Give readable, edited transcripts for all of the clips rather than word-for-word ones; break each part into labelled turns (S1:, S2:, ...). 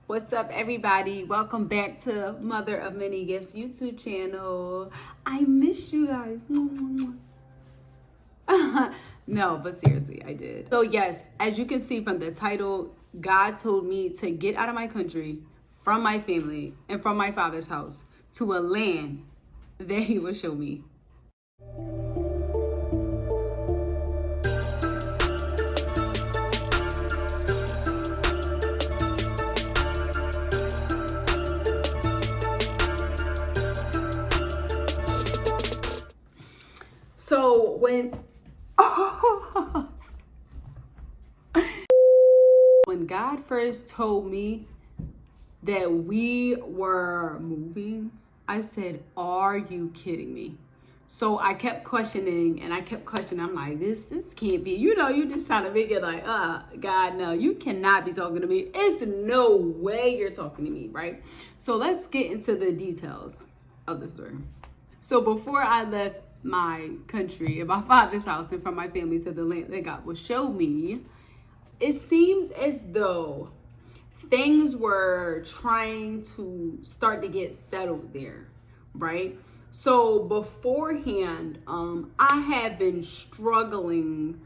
S1: What's up, everybody? Welcome back to Mother of Many Gifts YouTube channel. I miss you guys. No, but seriously, I did. So yes, as you can see from the title, God told me to get out of my country, from my family, and from my father's house to a land that he will show me. So when God first told me that we were moving, I said, are you kidding me? So I kept questioning and I kept questioning. I'm like, this can't be, you just trying to make it like, God, no, you cannot be talking to me. It's no way you're talking to me, right? So let's get into the details of the story. So before I left my country and my father's house and from my family to the land that God will show me, it seems as though things were trying to start to get settled there, right? So beforehand, I had been struggling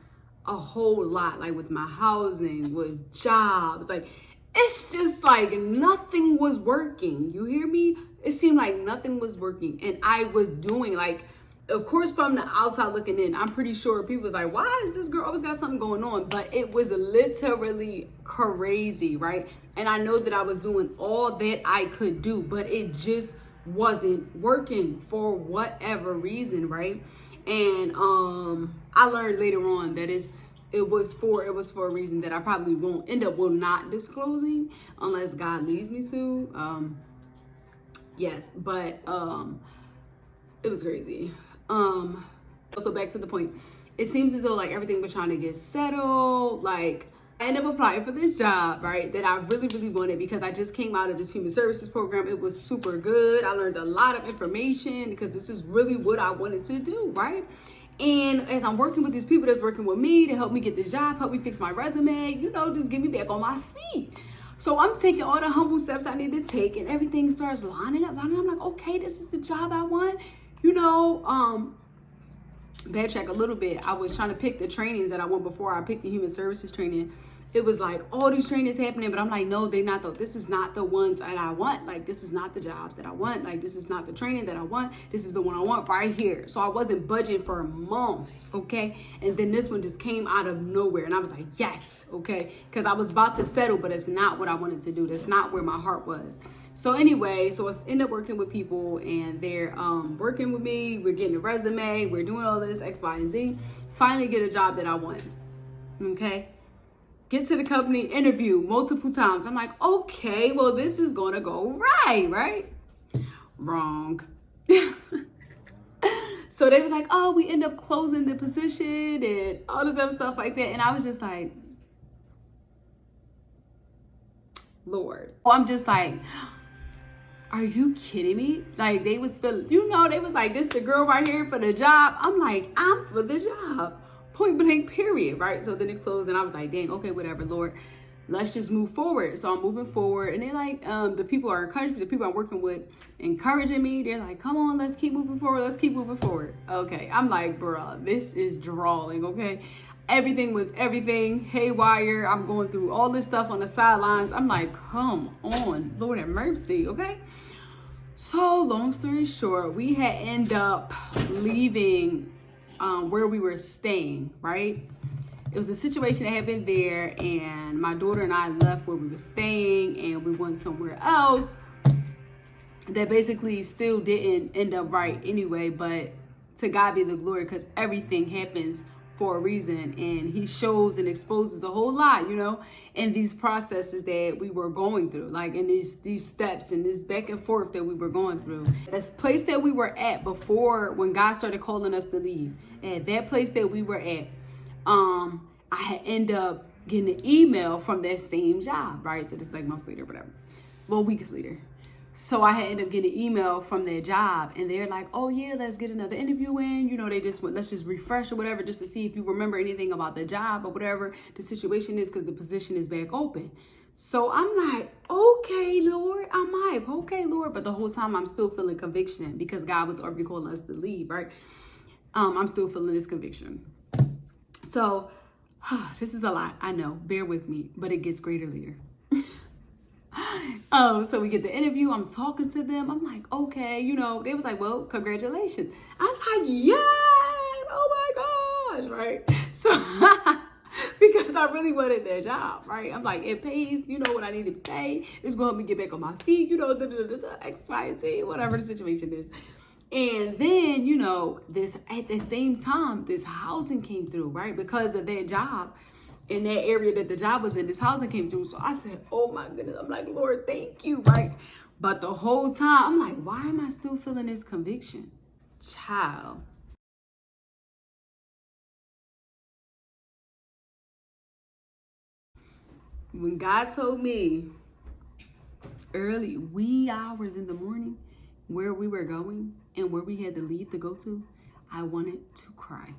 S1: a whole lot, like with my housing, with jobs. Like, it's just like nothing was working. You hear me? It seemed like nothing was working. And I was doing, like, of course, from the outside looking in, I'm pretty sure people was like, why is this girl always got something going on? But it was literally crazy, right? And I know that I was doing all that I could do, but it just wasn't working for whatever reason, right? And I learned later on that it was for a reason that I probably will not disclosing unless God leads me to. Yes, but it was crazy. So back to the point, it seems as though like everything was trying to get settled. Like, I ended up applying for this job, right, that I really, really wanted because I just came out of this human services program. It was super good. I learned a lot of information because this is really what I wanted to do, right? And as I'm working with these people that's working with me to help me get this job, help me fix my resume, just get me back on my feet. So I'm taking all the humble steps I need to take and everything starts lining up. I'm like, okay, this is the job I want. Backtrack a little bit. I was trying to pick the trainings that I want before I picked the human services training. It was like all these trainings happening, but I'm like, no, this is not the ones that I want. Like, this is not the jobs that I want. Like, this is not the training that I want. This is the one I want right here. So I wasn't budgeting for months, okay? And then this one just came out of nowhere. And I was like, yes, okay? Because I was about to settle, but it's not what I wanted to do. That's not where my heart was. So anyway, so I ended up working with people and they're working with me. We're getting a resume. We're doing all this X, Y, and Z. Finally get a job that I want, okay? Get to the company, interview multiple times. I'm like, okay, well, this is going to go right? Wrong. So they was like, oh, we end up closing the position and all this other stuff like that. And I was just like, Lord. I'm just like, are you kidding me? Like, they was feeling, they was like, this the girl right here for the job. I'm like, I'm for the job. Point blank, period, right? So then it closed and I was like, dang, okay, whatever, Lord, let's just move forward. So I'm moving forward and they're like, the people are encouraging me, the people I'm working with encouraging me. They're like, come on, let's keep moving forward. Let's keep moving forward. Okay. I'm like, bruh, this is drawing, okay? Everything was haywire. I'm going through all this stuff on the sidelines. I'm like, come on, Lord have mercy, okay? So long story short, we had ended up leaving where we were staying, right? It was a situation that happened there and my daughter and I left where we were staying and we went somewhere else that basically still didn't end up right anyway, but to God be the glory because everything happens for a reason and he shows and exposes a whole lot, in these processes that we were going through, like in these steps and this back and forth that we were going through. This place that we were at before when God started calling us to leave, at that place that we were at, I had ended up getting an email from that same job, right? So just like months later, whatever, well, weeks later. So I had ended up getting an email from their job and they're like, oh yeah, let's get another interview in. They just went, let's just refresh or whatever, just to see if you remember anything about the job or whatever the situation is because the position is back open. So I'm like, okay, life. Okay, Lord. But the whole time I'm still feeling conviction because God was already calling us to leave, right? I'm still feeling this conviction. So this is a lot. I know. Bear with me, but it gets greater later. So we get the interview. I'm talking to them. I'm like, okay, you know, they was like, well, congratulations. I'm like, yeah, oh my gosh, right? So because I really wanted that job, right? I'm like, it pays, you know what I need to pay. It's gonna help me get back on my feet, you know, X, Y, and Z, whatever the situation is. And then, you know, this at the same time, this housing came through, right? Because of that job. In that area that the job was in, this housing came through. So I said, oh my goodness. I'm like, Lord, thank you, right? But the whole time, I'm like, why am I still feeling this conviction? Child. When God told me early, wee hours in the morning, where we were going and where we had to leave to go to, I wanted to cry,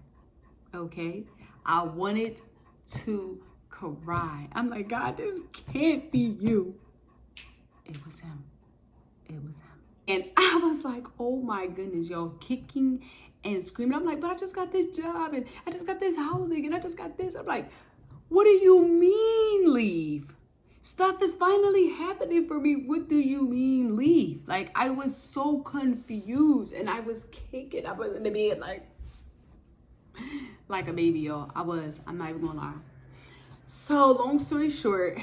S1: okay? I wanted to cry. I'm like, God, this can't be you. It was him. It was him. And I was like, oh my goodness, y'all, kicking and screaming. I'm like, but I just got this job and I just got this housing and I just got this. I'm like, what do you mean leave? Stuff is finally happening for me. What do you mean leave? Like, I was so confused and I was kicking. I was in the bed like a baby, y'all. I'm not even gonna lie. So long story short,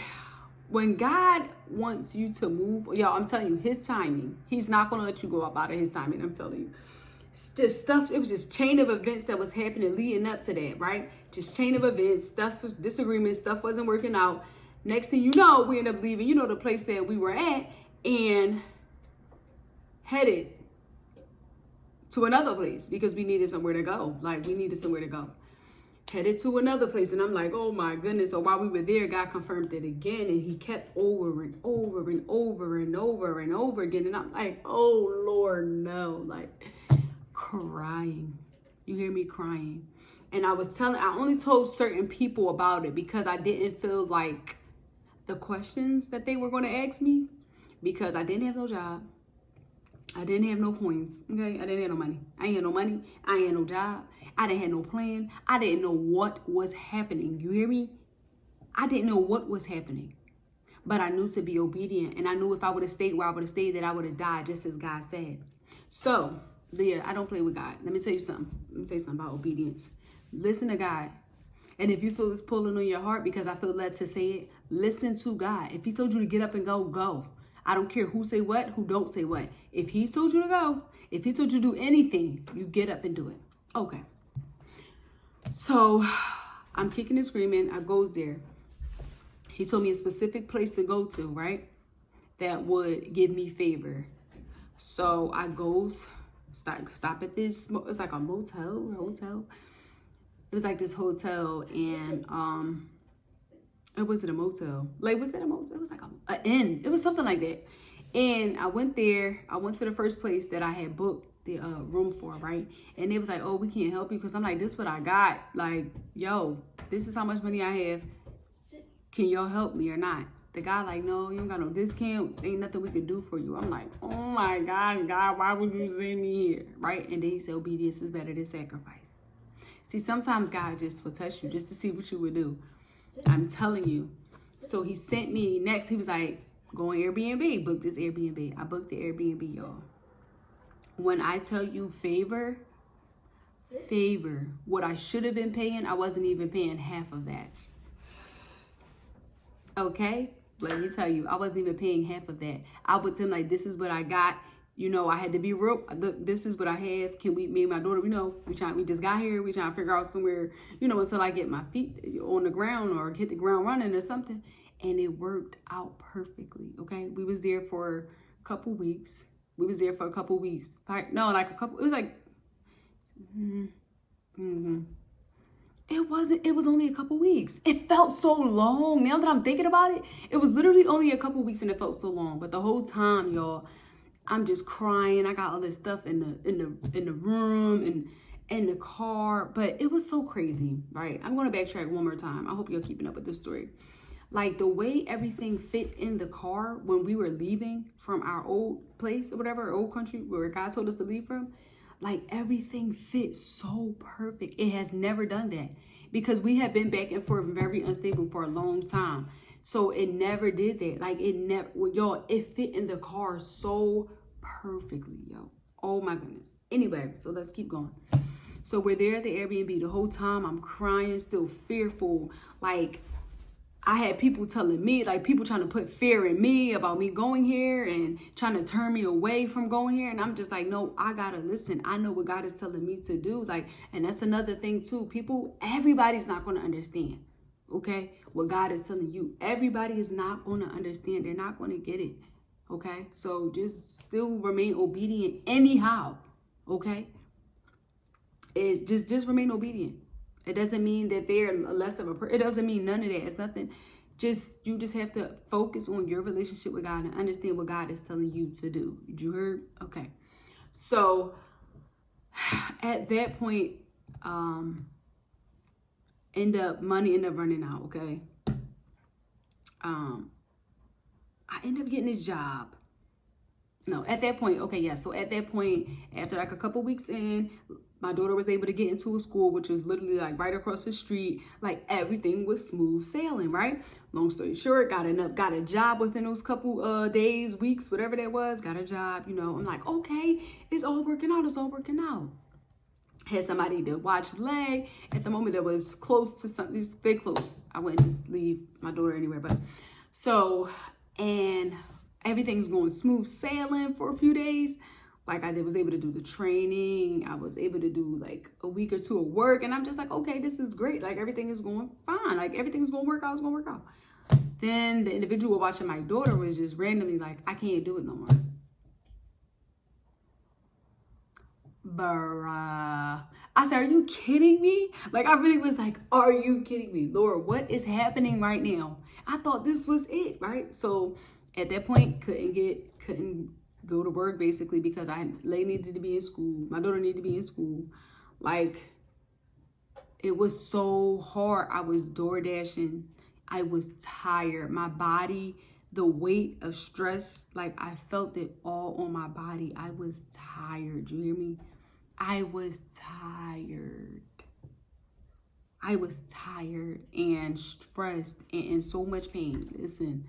S1: when God wants you to move, y'all, I'm telling you, his timing, he's not going to let you go up out of his timing. I'm telling you. Just stuff, it was just chain of events that was happening leading up to that, right? Just chain of events, stuff was disagreements, stuff wasn't working out. Next thing you know, we end up leaving, you know, the place that we were at and headed to another place because we needed somewhere to go. Like, we needed somewhere to go. Headed to another place, and I'm like, oh my goodness. So while we were there, God confirmed it again, and he kept over and over and over and over and over again. And I'm like, oh Lord, no, like crying. You hear me crying? And I only told certain people about it because I didn't feel like the questions that they were going to ask me, because I didn't have no job. I didn't have no points, okay? I didn't have no money. I ain't had no money. I ain't had no job. I didn't have no plan. I didn't know what was happening. You hear me? I didn't know what was happening. But I knew to be obedient. And I knew if I would have stayed where I would have stayed, that I would have died, just as God said. So, yeah, I don't play with God. Let me tell you something. Let me say something about obedience. Listen to God. And if you feel this pulling on your heart because I feel led to say it, listen to God. If he told you to get up and go, go. I don't care who say what, who don't say what. If he told you to go, if he told you to do anything, you get up and do it. Okay. So I'm kicking and screaming. I goes there. He told me a specific place to go to, right? That would give me favor. So I goes, stop at this. It's like a motel or hotel. It was like this hotel, and it wasn't a motel. Like, was that a motel? It was like an inn. It was something like that. And I went there. I went to the first place that I had booked the room for, right? And it was like, oh, we can't help you, because I'm like, this is what I got. Like, yo, this is how much money I have. Can y'all help me or not? The guy like, no, you don't got no discounts. Ain't nothing we can do for you. I'm like, oh my gosh, God, why would you send me here, right? And then he said, obedience is better than sacrifice. See, sometimes God just will touch you just to see what you would do. I'm telling you. So he sent me next. He was like, go on Airbnb. Book this Airbnb. I booked the Airbnb, y'all. When I tell you favor, what I should have been paying, I wasn't even paying half of that. Okay? Let me tell you, I wasn't even paying half of that. I would tell him, like, this is what I got. You know, I had to be real. This is what I have. Can we, me and my daughter, you know, we just got here. We trying to figure out somewhere, you know, until I get my feet on the ground or hit the ground running or something. And it worked out perfectly, okay? We was there for a couple weeks. No, like a couple, it was like, it was only a couple weeks. It felt so long. Now that I'm thinking about it, it was literally only a couple weeks and it felt so long. But the whole time, y'all, I'm just crying. I got all this stuff in the room and in the car, but it was so crazy, right? I'm going to backtrack one more time. I hope you're keeping up with this story. Like the way everything fit in the car when we were leaving from our old place or whatever, our old country where God told us to leave from, like everything fit so perfect. It has never done that because we have been back and forth very unstable for a long time. So it never did that. Like it never, y'all, it fit in the car so perfectly, yo. Oh my goodness. Anyway, so let's keep going. So we're there at the Airbnb the whole time. I'm crying, still fearful. Like I had people telling me, like people trying to put fear in me about me going here and trying to turn me away from going here. And I'm just like, no, I gotta listen. I know what God is telling me to do. Like, and that's another thing too. People, everybody's not gonna understand, okay? What God is telling you. Everybody is not gonna understand. They're not gonna get it, okay? So just still remain obedient anyhow, okay? It's just remain obedient. It doesn't mean that they're less of a person. It doesn't mean none of that. It's nothing. You just have to focus on your relationship with God and understand what God is telling you to do. Did you heard? Okay. So at that point, money ended up running out. Okay. I ended up getting a job. No, at that point, okay, yeah. So at that point, after like a couple weeks in, my daughter was able to get into a school, which was literally like right across the street. Like everything was smooth sailing, right? Long story short, got a job within those couple days, weeks, whatever that was. Got a job, you know. I'm like, okay, it's all working out. It's all working out. Had somebody to watch the leg at the moment that was close to something, very close. I wouldn't just leave my daughter anywhere, but so and everything's going smooth sailing for a few days. Like I was able to do the training. I was able to do like a week or two of work. And I'm just like, okay, this is great. Like everything is going fine. Like everything's going to work out. It's going to work out. Then the individual watching my daughter was just randomly like, I can't do it no more. Bruh. I said, are you kidding me? Like I really was like, are you kidding me? Lord, what is happening right now? I thought this was it, right? So at that point, couldn't go to work basically because Lay needed to be in school. My daughter needed to be in school. Like it was so hard. I was door dashing. I was tired. My body, the weight of stress, like I felt it all on my body. I was tired. You hear me? I was tired. I was tired and stressed and in so much pain. Listen.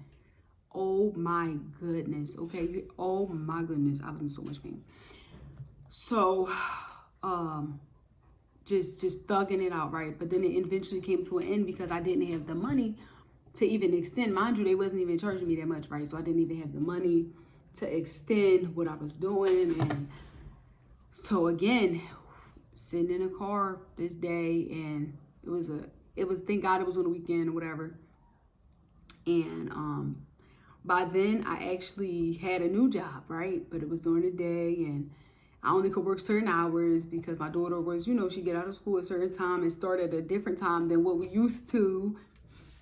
S1: Oh my goodness. Okay. Oh my goodness. I was in so much pain. So, just thugging it out, right? But then it eventually came to an end because I didn't have the money to even extend. Mind you, they wasn't even charging me that much, right? So I didn't even have the money to extend what I was doing. And so again, sitting in a car this day, and it was thank God it was on the weekend or whatever. And by then I actually had a new job, right? But it was during the day, and I only could work certain hours because my daughter was, you know, she get out of school at a certain time and start at a different time than what we used to.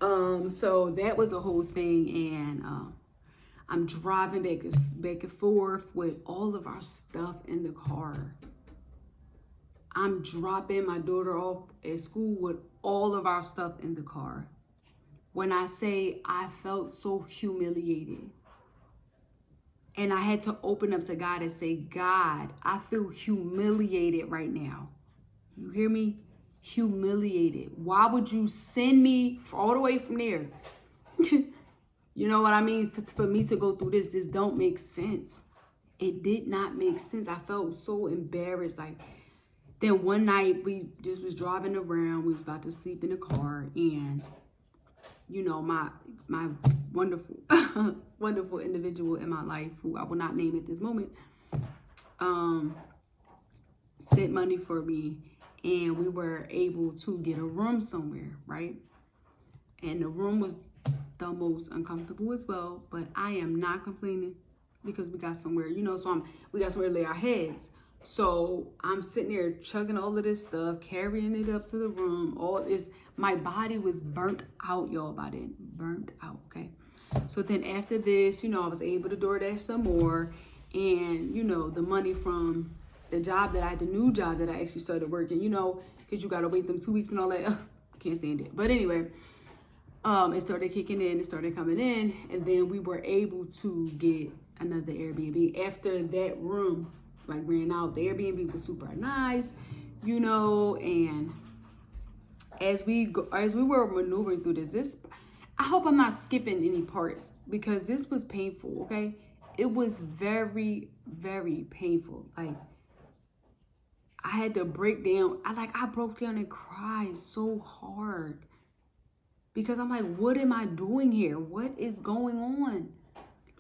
S1: So that was a whole thing. And I'm driving back and forth with all of our stuff in the car. I'm dropping my daughter off at school with all of our stuff in the car. When I say I felt so humiliated, and I had to open up to God and say, God, I feel humiliated right now. You hear me? Humiliated. Why would you send me all the way from there? You know what I mean? For me to go through this don't make sense. It did not make sense. I felt so embarrassed. Like, then one night we just was driving around. We was about to sleep in the car, and you know, my wonderful, wonderful individual in my life, who I will not name at this moment, sent money for me, and we were able to get a room somewhere, right? And the room was the most uncomfortable as well, but I am not complaining because we got somewhere, you know, we got somewhere to lay our heads. So I'm sitting there chugging all of this stuff, carrying it up to the room. All this, my body was burnt out, y'all, by then. Burnt out, okay? So then after this, you know, I was able to DoorDash some more. And, you know, the money from the job the new job that I actually started working, you know, because you got to wait them 2 weeks and all that. Can't stand it. But anyway, it started kicking in, it started coming in, and then we were able to get another Airbnb after that room like ran out. The Airbnb was super nice, you know, and as we were maneuvering through this, I hope I'm not skipping any parts because this was painful, okay? It was very, very painful. Like, I had to break down. I broke down and cried so hard because I'm like, what am I doing here? What is going on?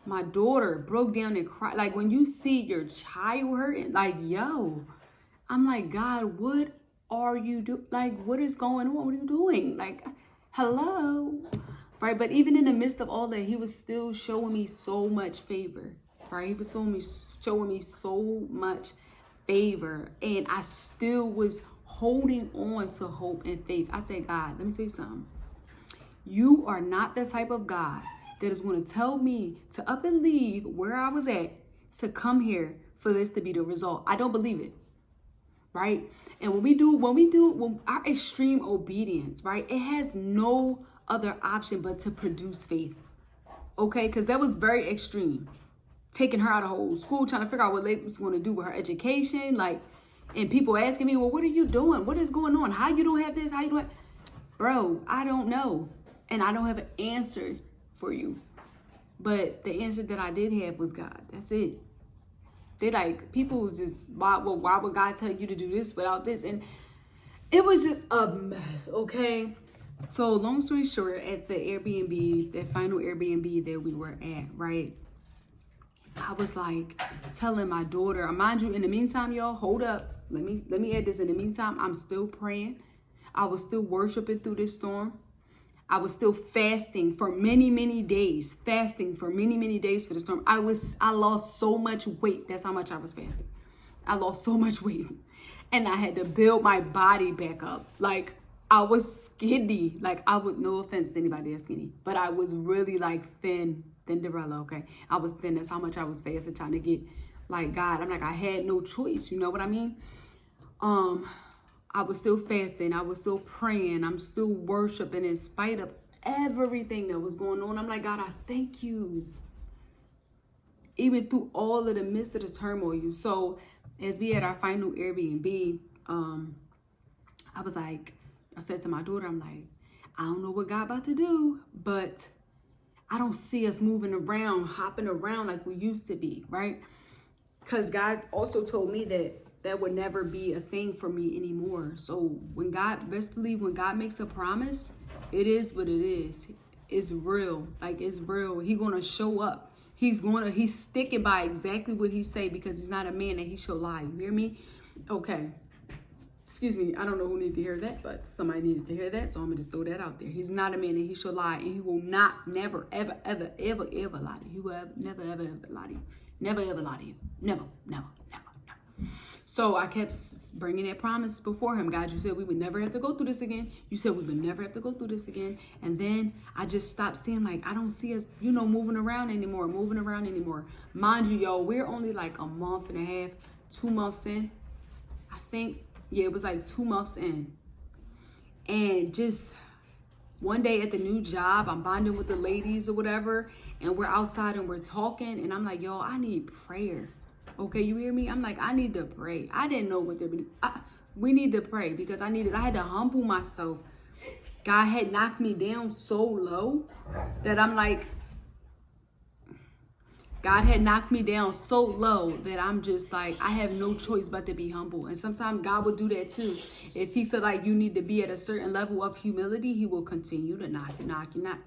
S1: My daughter broke down and cried. Like, when you see your child hurting, like, yo, I'm like, God, what are you doing? Like, what is going on? What are you doing? Like, hello, right? But even in the midst of all that, he was still showing me so much favor, right? He was showing me so much favor, and I still was holding on to hope and faith. I said, God, let me tell you something. You are not the type of God that is going to tell me to up and leave where I was at to come here for this to be the result. I don't believe it, right? And when our extreme obedience, right, it has no other option but to produce faith, okay? Because that was very extreme. Taking her out of whole school, trying to figure out what Layla was going to do with her education, like, and people asking me, well, what are you doing? What is going on? How you don't have this? How you don't? Bro, I don't know. And I don't have an answer for you. But the answer that I did have was God. That's it. They like, people was just, why would God tell you to do this without this? And it was just a mess, okay? So long story short, at the Airbnb, the final Airbnb that we were at, right? I was like telling my daughter, mind you, in the meantime, y'all, hold up. Let me add this. In the meantime, I'm still praying. I was still worshiping through this storm. I was still fasting for many, many days. Fasting for many, many days for the storm. I lost so much weight. That's how much I was fasting. I lost so much weight. And I had to build my body back up. Like, I was skinny. Like, no offense to anybody that's skinny, but I was really like Cinderella, okay? I was thin. That's how much I was fasting, trying to get like God. I'm like, I had no choice. You know what I mean? I was still fasting. I was still praying. I'm still worshiping in spite of everything that was going on. I'm like, God, I thank you. Even through all of the midst of the turmoil. So as we had our final Airbnb, I was like, I said to my daughter, I'm like, I don't know what God about to do, but I don't see us moving around, hopping around like we used to be, right? Because God also told me that would never be a thing for me anymore. So when God, best believe when God makes a promise, it is what it is. It's real. Like, it's real. He's going to show up. He's sticking by exactly what he say, because he's not a man that he shall lie. You hear me? Okay. Excuse me. I don't know who needed to hear that, but somebody needed to hear that. So I'm going to just throw that out there. He's not a man that he shall lie, and he will never, ever, ever, ever, ever lie to you. He will never, ever, ever lie to you. Never, ever lie to you. Never, never, never, never. So I kept bringing that promise before him. God, you said we would never have to go through this again. You said we would never have to go through this again. And then I just stopped seeing, like, I don't see us, moving around anymore. Mind you, y'all, we're only like a month and a half, 2 months in. I think, yeah, it was like 2 months in. And just one day at the new job, I'm bonding with the ladies or whatever, and we're outside and we're talking, and I'm like, yo, I need prayer. Okay, you hear me? I'm like, I need to pray. I didn't know what we need to pray, because I had to humble myself. God had knocked me down so low that I'm like, God had knocked me down so low that I'm just like, I have no choice but to be humble. And sometimes God will do that too. If he feel like you need to be at a certain level of humility, he will continue to knock you down.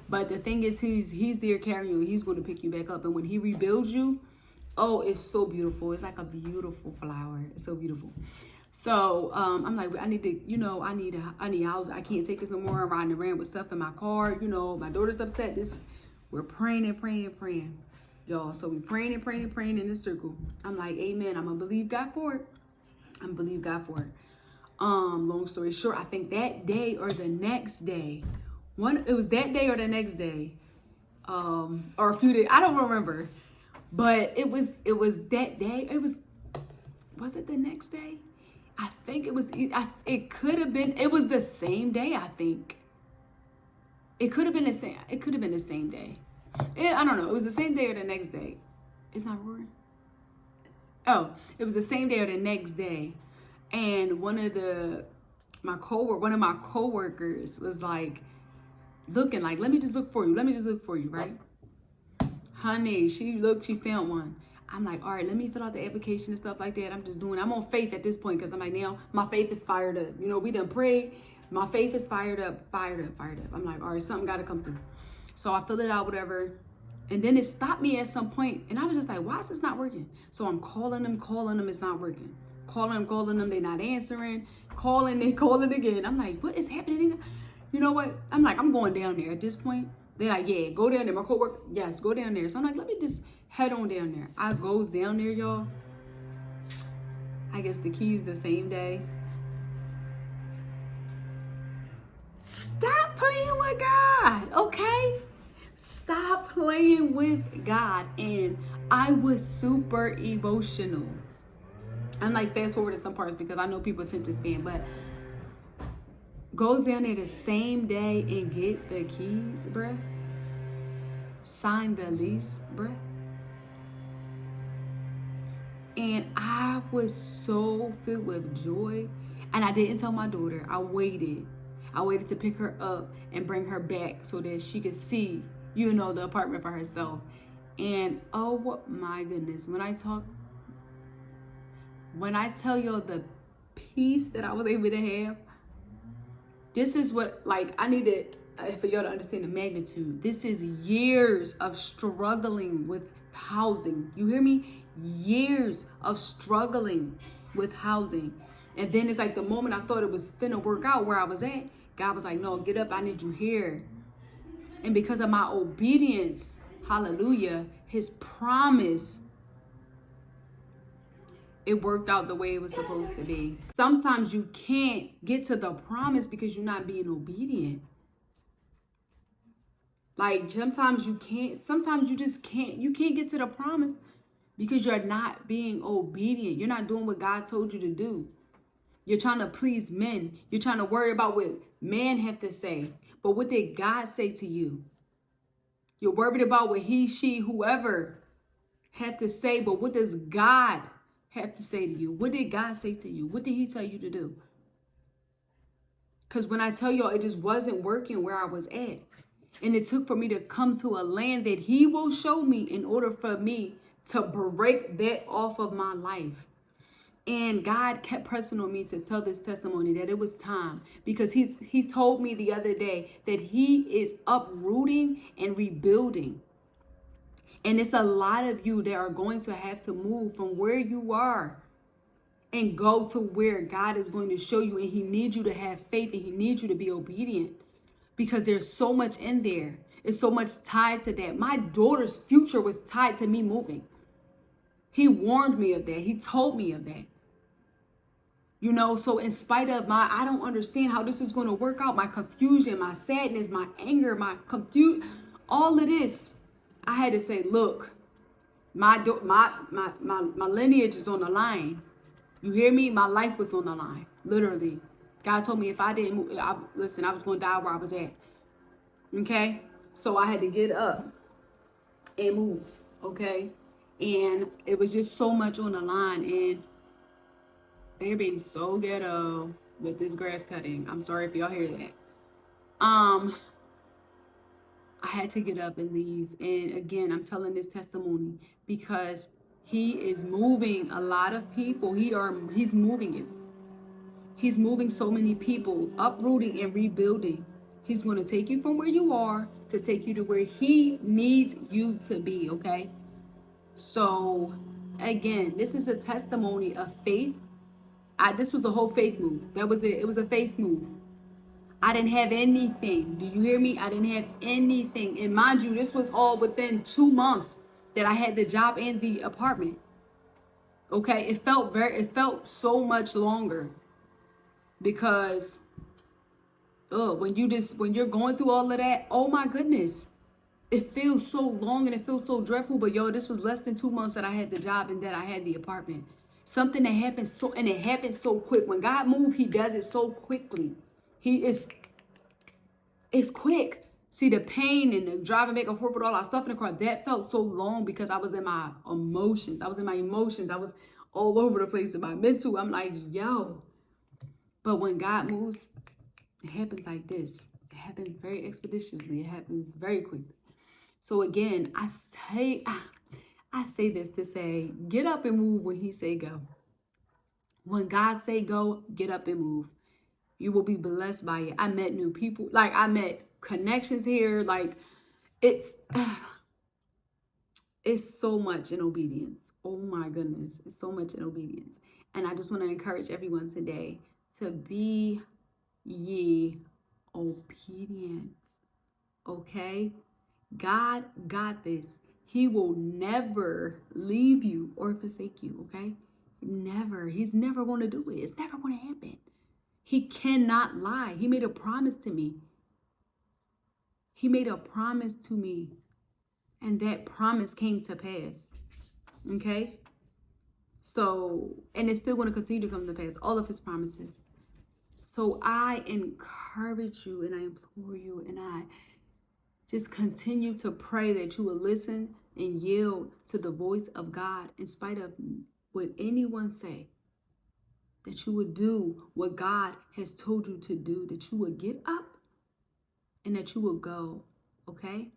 S1: But the thing is, he's there carrying you, and he's going to pick you back up. And when he rebuilds you, oh, it's so beautiful. It's like a beautiful flower. It's so beautiful. So I'm like, I need a house. I can't take this no more. I'm riding around with stuff in my car. My daughter's upset. We're praying and praying and praying, y'all. So we praying and praying and praying in this circle. I'm like, amen. I'm going to believe God for it. Long story short, I think that day or the next day, it was that day or the next day, or a few days, I don't remember, but it was that day. Was it the next day? I think it was, it could have been, it was the same day, I think. It could have been the same, it could have been the same day. I don't know, it was the same day or the next day. It's not roaring? Oh, it was the same day or the next day. And one of my coworkers was like, looking like, let me just look for you, right? Honey, she found one. I'm like, all right, let me fill out the application and stuff like that. I'm on faith at this point because I'm like, now my faith is fired up. You know, we done prayed. My faith is fired up. I'm like, all right, something got to come through. So I filled it out, whatever. And then it stopped me at some point, and I was just like, why is this not working? So I'm calling them, it's not working. Calling them, they're not answering. Calling again. I'm like, what is happening? You know what? I'm like, I'm going down there at this point. They're like, yeah, go down there. My coworker, yes, go down there. So I'm like, let me just head on down there. I goes down there, y'all. I guess the keys the same day. Stop playing with God, okay? Stop playing with God. And I was super emotional. I'm like, fast forward to some parts because I know people attention span, but goes down there the same day and get the keys, bruh. Sign the lease, bruh. And I was so filled with joy. And I didn't tell my daughter. I waited to pick her up and bring her back so that she could see, you know, the apartment for herself. And oh my goodness, when I tell y'all the peace that I was able to have, this is what, like, I needed for y'all to understand the magnitude. This is years of struggling with housing. You hear me? Years of struggling with housing. And then it's like the moment I thought it was finna work out where I was at, God was like, no, get up, I need you here. And because of my obedience, hallelujah, his promise, it worked out the way it was supposed to be. Sometimes you can't get to the promise because you're not being obedient. Like sometimes you just can't get to the promise because you're not being obedient. You're not doing what God told you to do. You're trying to please men. You're trying to worry about what men have to say. But what did God say to you? You're worried about what he, she, whoever have to say, but what does God have to say to you? What did God say to you? What did he tell you to do? Because when I tell y'all, it just wasn't working where I was at. And it took for me to come to a land that he will show me in order for me to break that off of my life. And God kept pressing on me to tell this testimony that it was time, because he told me the other day that he is uprooting and rebuilding. And it's a lot of you that are going to have to move from where you are and go to where God is going to show you. And he needs you to have faith, and he needs you to be obedient, because there's so much in there. It's so much tied to that. My daughter's future was tied to me moving. He warned me of that. He told me of that. You know, so in spite of I don't understand how this is going to work out, my confusion, my sadness, my anger, my all of this, I had to say, look, my lineage is on the line. You hear me? My life was on the line, literally. God told me if I didn't move, I was going to die where I was at. Okay? So I had to get up and move, okay? And it was just so much on the line, and they're being so ghetto with this grass cutting. I'm sorry if y'all hear that. I had to get up and leave. And again, I'm telling this testimony because he is moving a lot of people. He's moving you. He's moving so many people, uprooting and rebuilding. He's going to take you from where you are to take you to where he needs you to be, okay? So, again, this is a testimony of faith. This was a whole faith move. That was it. It was a faith move. I didn't have anything. Do you hear me? I didn't have anything. And mind you, this was all within 2 months that I had the job and the apartment. Okay, it felt so much longer because when you're going through all of that, oh my goodness, it feels so long and it feels so dreadful. But yo, this was less than 2 months that I had the job and that I had the apartment. Something that happens and it happens so quick. When God moves, he does it so quickly. It's quick. See, the pain and the driving back and forth with all our stuff in the car, that felt so long because I was in my emotions. I was all over the place in my mental. I'm like, yo. But when God moves, it happens like this. It happens very expeditiously. It happens very quickly. So again, I say this to say, get up and move when he say go. When God say go, get up and move. You will be blessed by it. I met new people. Like, I met connections here. Like, it's so much in obedience. Oh my goodness. It's so much in obedience. And I just want to encourage everyone today to be ye obedient. Okay? God got this. He will never leave you or forsake you. Okay? Never. He's never going to do it. It's never going to happen. He cannot lie. He made a promise to me. He made a promise to me. And that promise came to pass. Okay? So, and it's still going to continue to come to pass. All of his promises. So I encourage you and I implore you and I just continue to pray that you will listen and yield to the voice of God in spite of what anyone say. That you would do what God has told you to do. That you would get up and that you will go. Okay?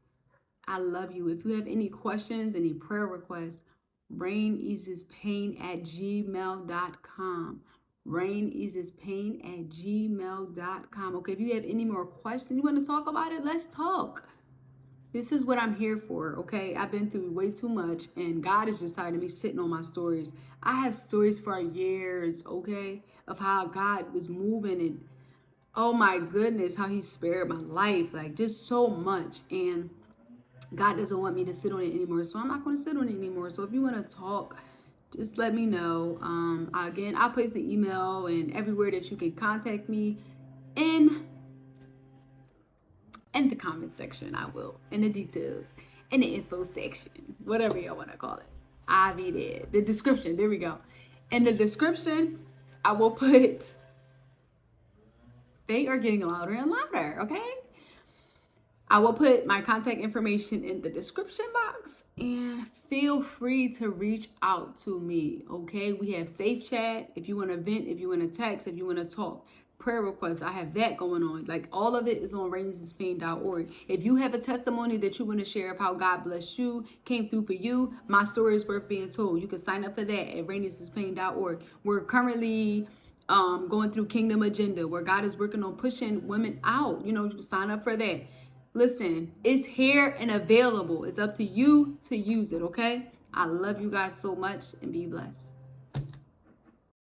S1: I love you. If you have any questions, any prayer requests, raineasespain@gmail.com. raineasespain@gmail.com. Okay, if you have any more questions, you want to talk about it, let's talk. This is what I'm here for, okay? I've been through way too much, and God is just tired of me sitting on my stories. I have stories for years, okay, of how God was moving, and oh my goodness, how he spared my life, like just so much. And God doesn't want me to sit on it anymore, so I'm not going to sit on it anymore. So if you want to talk, just let me know. Again, I'll place the email and everywhere that you can contact me in the comment section. I will, in the details, in the info section, whatever y'all want to call it. I'll be there. The description, there we go. In the description, I will put, they are getting louder and louder, okay? I will put my contact information in the description box and feel free to reach out to me, okay? We have Safe Chat. If you want to vent, if you want to text, if you want to talk, prayer requests, I have that going on. Like, all of it is on raineasespain.org. If you have a testimony that you want to share of how God blessed you, came through for you, my story is worth being told. You can sign up for that at raineasespain.org. We're currently going through Kingdom Agenda, where God is working on pushing women out. You know, you can sign up for that. Listen, it's here and available. It's up to you to use it, okay? I love you guys so much and be blessed.